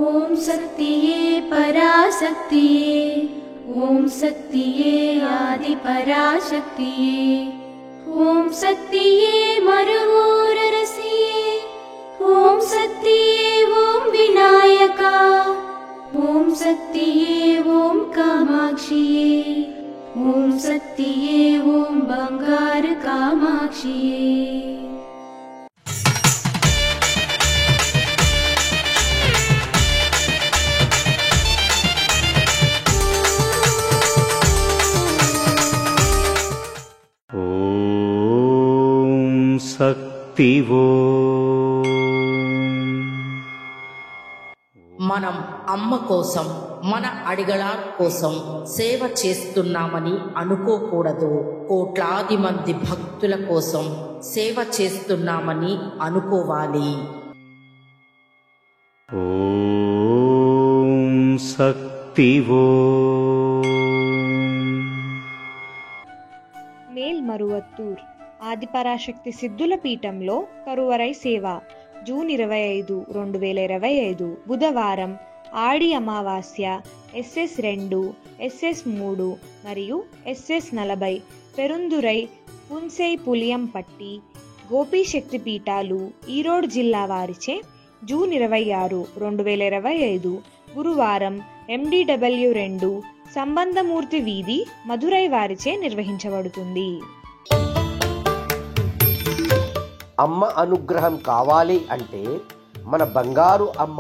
ఓం శక్తియే పరాశక్తియే, ఓం శక్తియే ఆది పరాశక్తియే, ఓం శక్తియే మరువూరరసియే, ఓం శక్తియే ఓం వినాయక, ఓం శక్తియే ఓం కామాక్షియే, ఓం శక్తియే ఓం బంగారు కామాక్షియే. శక్తివో మనం అమ్మ కోసం, మన అడిగల కోసం సేవ చేస్తున్నామని అనుకోకూడదు. కోట్లాది మంది భక్తుల కోసం సేవ చేస్తున్నామని అనుకోవాలి. ఓం శక్తివో. మేల్మరువత్తూర్ ఆదిపరాశక్తి సిద్ధుల పీఠంలో కరువరై సేవ జూన్ 25, 2025 బుధవారం ఆడి అమావాస్య SS2, SS3 మరియు SS40 పెరుందురై పున్సై పులియంపట్టి గోపీశక్తి పీఠాలు ఈరోడ్ జిల్లా వారిచే జూన్ 26, 2025 గురువారం MDW2 సంబంధమూర్తి వీధి మధురై వారిచే నిర్వహించబడుతుంది. అమ్మ అనుగ్రహం కావాలి అంటే మన బంగారు అమ్మ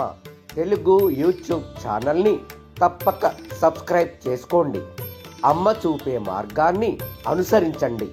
తెలుగు యూట్యూబ్ ఛానల్ని తప్పక సబ్స్క్రైబ్ చేసుకోండి. అమ్మ చూపే మార్గాన్ని అనుసరించండి.